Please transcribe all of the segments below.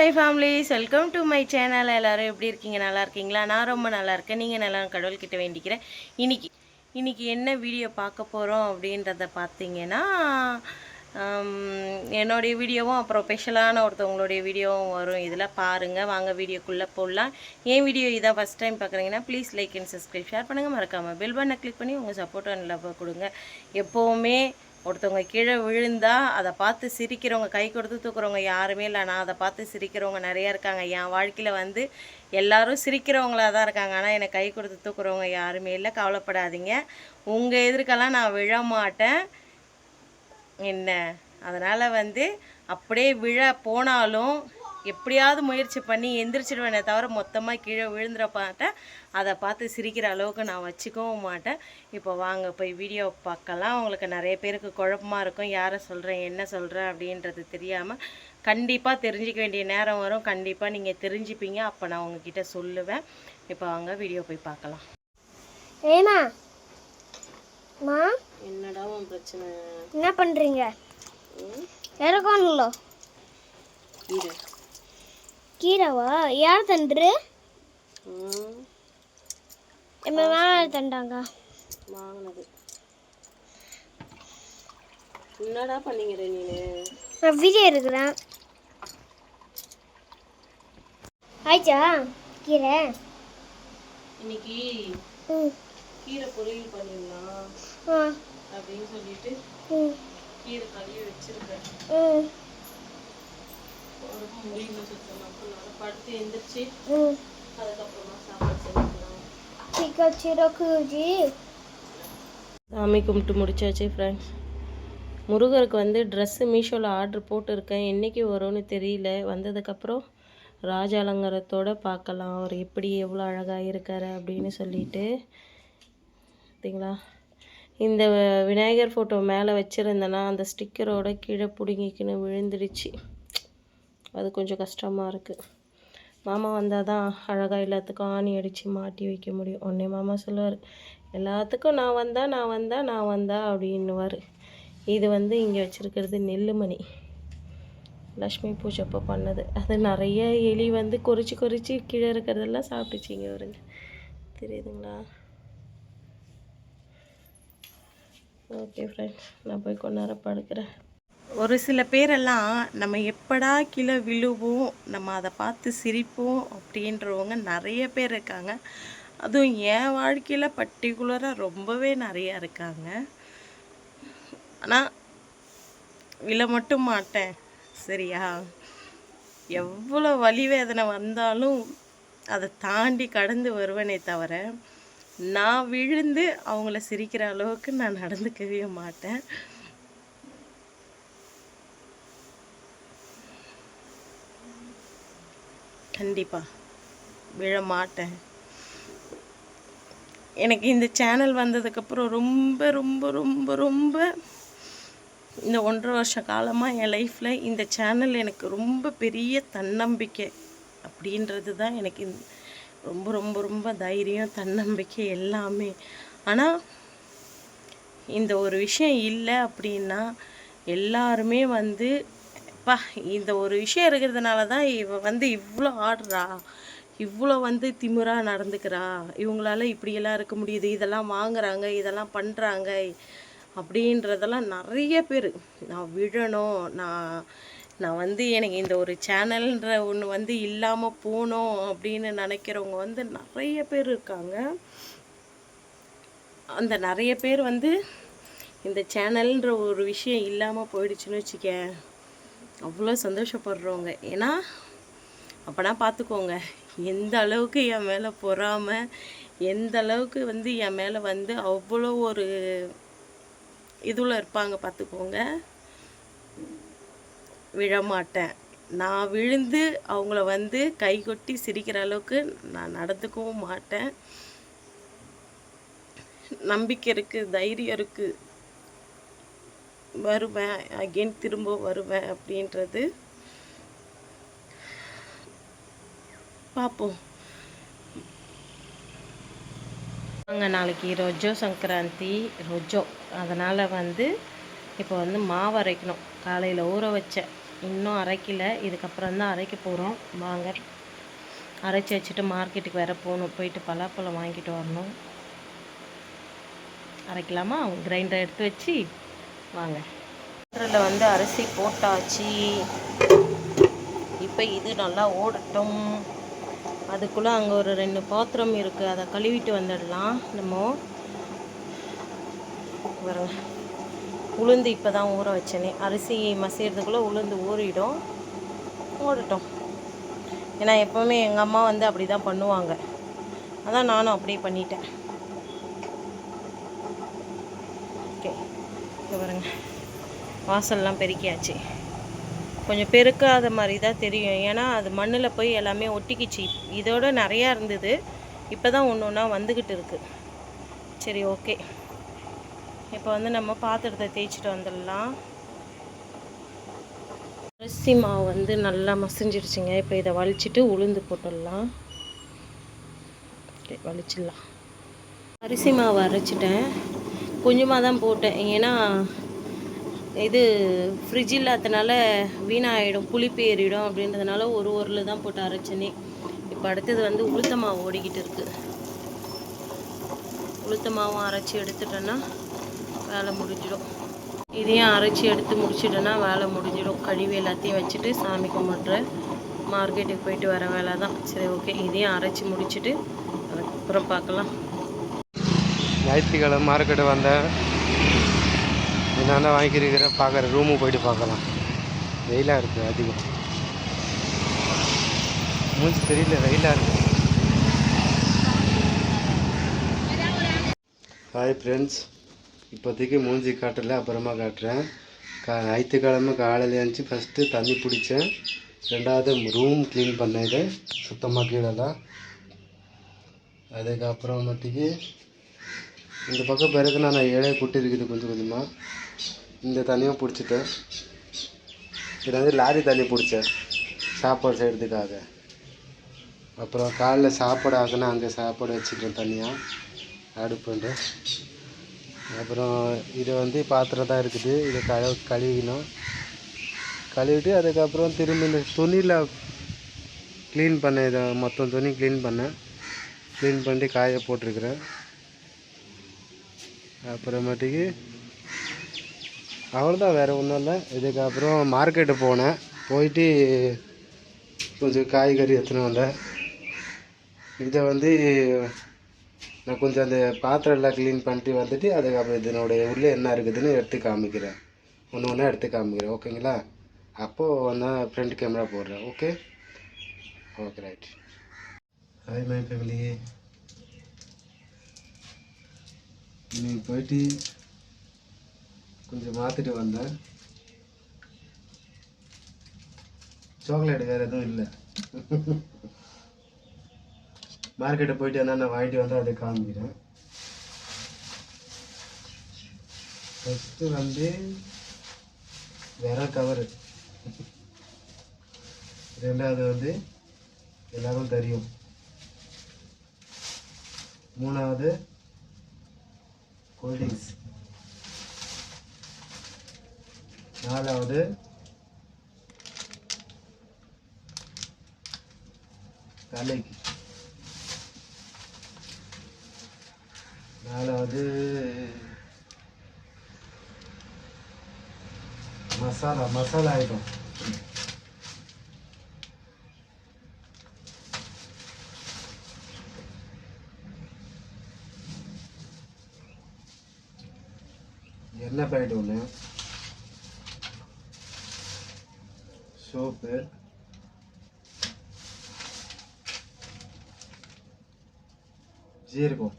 My families, welcome to my channel. எல்லோரும் எப்படி இருக்கீங்க? நல்லா இருக்கீங்களா? நான் ரொம்ப நல்லா இருக்கேன். நீங்கள் நல்லா கடவுள்கிட்ட வேண்டிக்கிறேன். இன்னைக்கு என்ன வீடியோ பார்க்க போகிறோம் அப்படின்றத பார்த்தீங்கன்னா, என்னுடைய வீடியோவும் அப்புறம் ஸ்பெஷலான ஒருத்தவங்களுடைய வீடியோவும் வரும். இதில் பாருங்கள், வாங்க வீடியோக்குள்ளே போடலாம். என் வீடியோ இதான் ஃபஸ்ட் டைம் பார்க்குறீங்கன்னா please like and subscribe, share பண்ணுங்கள். மறக்காமல் பெல் பட்டனை கிளிக் பண்ணி உங்கள் சப்போர்ட் அண்ட் லவ் கொடுங்க. எப்போவுமே ஒருத்தவங்க கீழே விழுந்தா அதை பார்த்து சிரிக்கிறவங்க, கை கொடுத்து தூக்குறவங்க யாருமே இல்லை. நான் அதை பார்த்து சிரிக்கிறவங்க நிறையா இருக்காங்க. என் வாழ்க்கையில் வந்து எல்லோரும் சிரிக்கிறவங்களாக தான் இருக்காங்க. ஆனால் எனக்கு கை கொடுத்து தூக்குறவங்க யாருமே இல்லை. கவலைப்படாதீங்க, உங்கள் எதிர்க்கெல்லாம் நான் விழமாட்டேன். என்ன அதனால் வந்து அப்படியே விழ போனாலும் எப்படியாவது முயற்சி பண்ணி எந்திரிச்சிடுவேனே தவிர மொத்தமாக கீழே விழுந்துட மாட்டேன். அதை பார்த்து சிரிக்கிற அளவுக்கு நான் வச்சுக்கவும் மாட்டேன். இப்போ வாங்க போய் வீடியோ பார்க்கலாம். உங்களுக்கு நிறைய பேருக்கு குழப்பமாக இருக்கும், யாரை சொல்கிறேன் என்ன சொல்கிறேன் அப்படின்றது தெரியாமல். கண்டிப்பாக தெரிஞ்சிக்க வேண்டிய நேரம் வரும், கண்டிப்பாக நீங்கள் தெரிஞ்சுப்பீங்க. அப்போ நான் உங்ககிட்ட சொல்லுவேன். இப்போ வாங்க வீடியோ போய் பார்க்கலாம். என்னடா உன் பிரச்சனை? என்ன பண்ணுறீங்க? இறக்கணுங்களோ கீரைவா? யார் தண்டு? யார் தண்டாங்க வாங்கினது? என்னடா பண்ணிக்கிற நீ? நான் வீடியோ இருக்கிறேன். ஆயிச்சா கீரை? இன்னைக்கு கீரை பொரியல் பண்ணிடலாம் அப்படின்னு சொல்லிட்டு கீரை கழுவி வச்சிருக்கேன். முடியல சுத்தமாக, படுத்து எந்திரிச்சு அதுக்கப்புறமா சாப்பாடு செஞ்சுக்கலாம். சாமி கும்பிட்டு முடிச்சாச்சு ஃப்ரெண்ட்ஸ். முருகருக்கு வந்து ட்ரெஸ்ஸு மீஷோவில் ஆர்டர் போட்டிருக்கேன். என்றைக்கு வரும்னு தெரியல. வந்ததுக்கப்புறம் ராஜ அலங்காரத்தோடு பார்க்கலாம், அவர் எப்படி எவ்வளோ அழகாக இருக்கார் அப்படின்னு சொல்லிட்டு. பார்த்தீங்களா, இந்த விநாயகர் ஃபோட்டோ மேலே வச்சுருந்தேன்னா அந்த ஸ்டிக்கரோட கீழே பிடுங்கிக்கின்னு விழுந்துடுச்சு. அது கொஞ்சம் கஷ்டமாக இருக்குது. மாமா வந்தால் தான் அழகாக எல்லாத்துக்கும் ஆணி அடித்து மாட்டி வைக்க முடியும். உடனே மாமா சொல்லுவார், எல்லாத்துக்கும் நான் வந்தா அப்படின்னுவார். இது வந்து இங்கே வச்சுருக்கிறது நெல்லுமணி, லக்ஷ்மி பூஜைப்போ பண்ணது. அது நிறைய எலி வந்து கொறிச்சு கீழே இருக்கிறதெல்லாம் சாப்பிட்டுச்சிங்க வருங்க, தெரியுதுங்களா? ஓகே ஃப்ரெண்ட்ஸ், நான் போய் கொஞ்ச நேரம் படுக்கிறேன். ஒரு சில பேரெல்லாம் நம்ம எப்படா கீழே விழுவோம், நம்ம அதை பார்த்து சிரிப்போம் அப்படின்றவங்க நிறைய பேர் இருக்காங்க. அதுவும் என் வாழ்க்கையில் பர்டிகுலராக ரொம்பவே நிறையா இருக்காங்க. ஆனால் விழ மட்டும் மாட்டேன், சரியா? எவ்வளோ வலி வேதனை வந்தாலும் அதை தாண்டி கடந்து வருவேனே தவிர நான் விழுந்து அவங்கள சிரிக்கிற அளவுக்கு நான் நடந்துக்கவே மாட்டேன். கண்டிப்பாக விழ மாட்டேன். எனக்கு இந்த சேனல் வந்ததுக்கப்புறம் ரொம்ப ரொம்ப ரொம்ப ரொம்ப இந்த 1.5 வருஷ காலமாக என் லைஃப்பில் இந்த சேனல் எனக்கு ரொம்ப பெரிய தன்னம்பிக்கை அப்படின்றது தான். எனக்கு ரொம்ப ரொம்ப ரொம்ப தைரியம், தன்னம்பிக்கை எல்லாமே. ஆனால் இந்த ஒரு விஷயம் இல்லை அப்படின்னா எல்லாருமே வந்து இந்த ஒரு விஷயம் இருக்கிறதுனால தான் இவ வந்து இவ்வளோ ஆடுறா, இவ்வளோ வந்து திமிராக நடந்துக்கிறா, இவங்களால இப்படியெல்லாம் இருக்க முடியுது, இதெல்லாம் வாங்குறாங்க, இதெல்லாம் பண்ணுறாங்க அப்படின்றதெல்லாம் நிறைய பேர். நான் விழணும், நான் வந்து எனக்கு இந்த ஒரு சேனல்ன்ற ஒன்று வந்து இல்லாமல் போகணும் அப்படின்னு நினைக்கிறவங்க வந்து நிறைய பேர் இருக்காங்க. அந்த நிறைய பேர் வந்து இந்த சேனல்ன்ற ஒரு விஷயம் இல்லாமல் போயிடுச்சுன்னு வச்சுக்க அவ்வளோ சந்தோஷப்படுறவங்க. ஏன்னா அப்போனா பார்த்துக்கோங்க எந்த அளவுக்கு என் மேலே பொறாமல், எந்த அளவுக்கு வந்து என் மேலே வந்து அவ்வளோ ஒரு இதில் இருப்பாங்க பார்த்துக்கோங்க. விழமாட்டேன், நான் விழுந்து அவங்கள வந்து கை கொட்டி சிரிக்கிற அளவுக்கு நான் நடந்துக்கவும் மாட்டேன். நம்பிக்கை இருக்குது, தைரியம் இருக்குது, வருவேன், அகெயின் திரும்ப வருவேன் அப்படின்றது பார்ப்போம். அங்கே நாளைக்கு ரொஜோ சங்கராந்தி, ரொஜோ. அதனால் வந்து இப்போ வந்து மாவு அரைக்கணும். காலையில் ஊற வச்சேன், இன்னும் அரைக்கல, இதுக்கப்புறம் தான் அரைக்க போகிறோம். வாங்க அரைச்சி வச்சுட்டு மார்க்கெட்டுக்கு வேறு போகணும், போயிட்டு பலாப்பழம் வாங்கிட்டு வரணும். அரைக்கலாமா? கிரைண்டர் எடுத்து வச்சு வாங்க. கிரைண்டரில் வந்து அரிசி போட்டாச்சு. இப்போ இது நல்லா ஓடட்டும். அதுக்குள்ளே அங்கே ஒரு 2 பாத்திரம் இருக்குது, அதை கழுவிட்டு வந்துடலாம். நம்ம வரும் உளுந்து இப்போ தான் ஊற வச்சேனே, அரிசி மசியறதுக்குள்ளே உளுந்து ஊறிடும். ஓடட்டும். ஏன்னா எப்போவுமே எங்கள் அம்மா வந்து அப்படி தான் பண்ணுவாங்க, அதான் நானும் அப்படியே பண்ணிட்டேன். ஓகே, இப்போ பாருங்க, வாசல்லாம் பெருக்கியாச்சு. கொஞ்சம் பெருக்காத மாதிரி தான் தெரியும், ஏன்னா அது மண்ணில் போய் எல்லாமே ஒட்டிக்கிச்சு. இதோட நிறையா இருந்தது, இப்போ தான் ஒன்று ஒன்றா வந்துக்கிட்டு இருக்குது. சரி, ஓகே. இப்போ வந்து நம்ம பாத்திரத்தை தேய்ச்சிட்டு வந்துடலாம். அரிசி மாவு வந்து நல்லா மசிஞ்சிருச்சுங்க. இப்போ இதை வலிச்சிட்டு உளுந்து போட்டுடலாம். ஓகே, வலிச்சிடலாம். அரிசி மாவு அரைச்சிட்டேன், கொஞ்சமாக தான் போட்டேன், ஏன்னா இது ஃப்ரிட்ஜ் இல்லாதனால வீணாகிடும், புளிப்பு ஏறிடும் அப்படின்றதுனால ஒரு உருளை தான் போட்டு அரைச்சனே. இப்போ அடுத்தது வந்து உளுத்த மாவு ஓடிக்கிட்டு இருக்குது. உளுத்த மாவும் அரைச்சி எடுத்துட்டேன்னா வேலை முடிஞ்சிடும். இதையும் அரைச்சி எடுத்து முடிச்சிட்டேன்னா வேலை முடிஞ்சிடும். கழுவி எல்லாத்தையும் வச்சுட்டு சாமி கும்பிட்ற மார்க்கெட்டுக்கு போயிட்டு வர வேலை தான். சரி, ஓகே, இதையும் அரைச்சி முடிச்சுட்டு அதுக்கப்புறம் பார்க்கலாம். ஞாயிற்றுக்கிழமை மார்க்கெட்டு வந்தேன், என்னென்ன வாங்கிக்கிறேன் பார்க்குறேன். ரூமுக்கு போயிட்டு பார்க்கலாம். வெயிலாக இருக்குது அதிகம், மூஞ்சி தெரியல, வெயிலாக இருக்குது. ஹாய் ஃப்ரெண்ட்ஸ், இப்போதைக்கு மூஞ்சி காட்டலை, அப்புறமா காட்டுறேன். ஞாயிற்றுக்கிழமை காலையில் எழுந்துச்சி ஃபஸ்ட்டு தண்ணி பிடிச்சேன், ரெண்டாவது ரூம் க்ளீன் பண்ணேன், இதை சுத்தமாக கீழெல்லாம். அதுக்கப்புறமேட்டுக்கு இந்த பக்கம் பிறகு நான் இலையை குட்டி இருக்குது கொஞ்சம் கொஞ்சமாக. இந்த தண்ணியும் பிடிச்சிட்டேன். இதில் வந்து லாரி தண்ணி பிடிச்சேன் சாப்பாடு செய்கிறதுக்காக. அப்புறம் காலைல சாப்பாடு ஆகுனா அங்கே சாப்பாடு வச்சுக்கிறேன் தனியாக அடுப்புண்டு. அப்புறம் இது வந்து பாத்திரம் தான் இருக்குது, இதை கழுவிக்கணும். கழுவிட்டு அதுக்கப்புறம் திரும்ப இந்த துணியில் க்ளீன் பண்ணேன். இதை மொத்தம் துணி க்ளீன் பண்ணேன், க்ளீன் பண்ணிட்டு காய போட்டிருக்கிறேன். அப்புறமேட்டுக்கு அவ்வளோதான், வேறு ஒன்றும் இல்லை. இதுக்கப்புறம் மார்க்கெட்டு போனேன், போயிட்டு கொஞ்சம் காய்கறி எடுத்துன்னு வந்தேன். இதை வந்து நான் கொஞ்சம் அந்த பாத்திரம் எல்லாம் க்ளீன் பண்ணிட்டு வந்துட்டு அதுக்கப்புறம் இதனுடைய உள்ளே என்ன இருக்குதுன்னு எடுத்து காமிக்கிறேன், ஒன்று ஒன்றா எடுத்து காமிக்கிறேன். ஓகேங்களா? அப்போது வந்து ஃப்ரண்ட் கேமரா போடுறேன். Okay okay, right. Hi my family. இன்னைக்கு போயிட்டு கொஞ்சம் மாற்றிட்டு வந்தேன். சாக்லேட் வேறு எதுவும் இல்லை. மார்க்கெட்டை போயிட்டு என்னென்ன வாங்கிட்டு வந்தால் அதை காமிக்கிறேன். ஃபஸ்ட்டு வந்து வேற கவரு, ரெண்டாவது வந்து எல்லாரும் தெரியும், மூணாவது கூல்ட்ரிங்க்ஸ், நாலாவது தலைக்கு, நாலாவது மசாலா ஐட்டம். எண்ணெய் பாக்கெட் ஒன்று, சோப்பு, ஜீரகம்,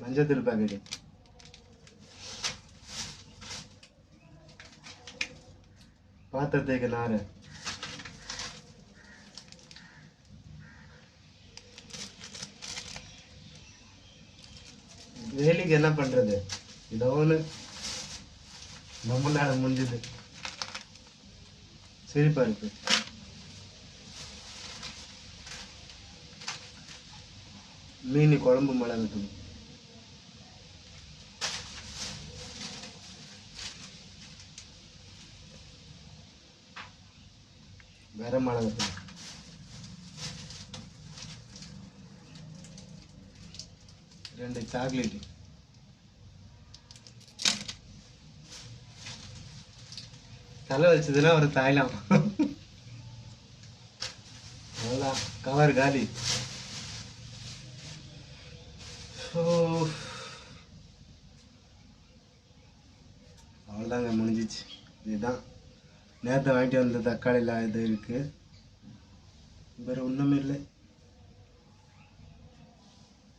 மஞ்சத்தூள் பாக்கெட்டு, பாத்திரத்துக்கு நார், வேலைக்கு என்ன பண்ணுறது, இதோ ஒன்று நம்மளால முடிஞ்சது. சிரிப்பா இருக்கு. மீன் குழம்பு மிளகு தூள், வேற மிளகு, ரெண்டு சாக்லேட், தலை வச்சதுன்னா ஒரு தாய்லாம். அவ்வளோதான், கவர் காலி. அவ்வளோதாங்க, முடிஞ்சிச்சு. இதுதான் நேரத்தை வாங்கிட்டு வந்த தக்காளியில் இது இருக்குது, வேறு ஒன்றுமே இல்லை.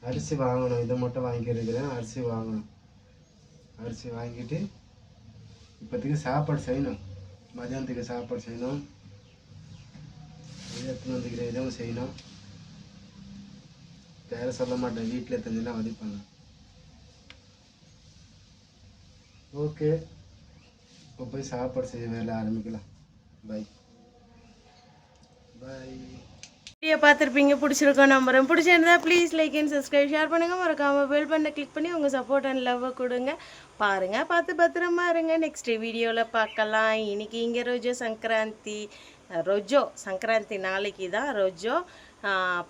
அரிசி வாங்கணும், இதை மட்டும் வாங்கிக்கிறேன். அரிசி வாங்கணும், அரிசி வாங்கிட்டு இப்போதைக்கு சாப்பாடு செய்யணும். மதியானத்துக்கு சாப்பாடு செய்யணும். இது எடுத்துன்னு வந்துக்கிறேன், இதுவும் செய்யணும். வேறு சொல்ல மாட்டேன், வீட்டில் தெரிஞ்சுன்னா வதிப்பாங்க. ஓகே, இப்போ போய் சாப்பாடு செய்ய வேலை ஆரம்பிக்கலாம். By by. வீடியோ பார்த்துருப்பீங்க, பிடிச்சிருக்கோம் நம்புறேன். பிடிச்சிருந்தா please like and subscribe, share பண்ணுங்கள். மறக்காமல் பெல் பட்டனை கிளிக் பண்ணி உங்கள் சப்போர்ட் அண்ட் லவ்வை கொடுங்க. பாருங்கள், பார்த்து பத்திரமா இருங்க. நெக்ஸ்ட் வீடியோவில் பார்க்கலாம். இன்றைக்கி இங்கே ரொஜோ சங்கராந்தி நாளைக்கு தான் ரொஜோ.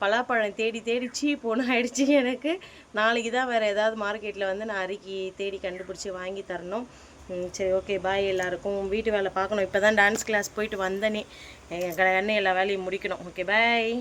பலாப்பழம் தேடி தேடி சீப் ஒன்று ஆகிடுச்சி எனக்கு. நாளைக்கு தான் வேறு ஏதாவது மார்க்கெட்டில் வந்து நான் அரிக்கி தேடி கண்டுபிடிச்சி வாங்கி தரணும். சரி, ஓகே, பாய். எல்லாருக்கும் வீட்டு வேலை பார்க்கணும். இப்போ தான் டான்ஸ் கிளாஸ் போயிட்டு வந்தனே. என் எல்லா வேலையும் முடிக்கணும். ஓகே, பாய்.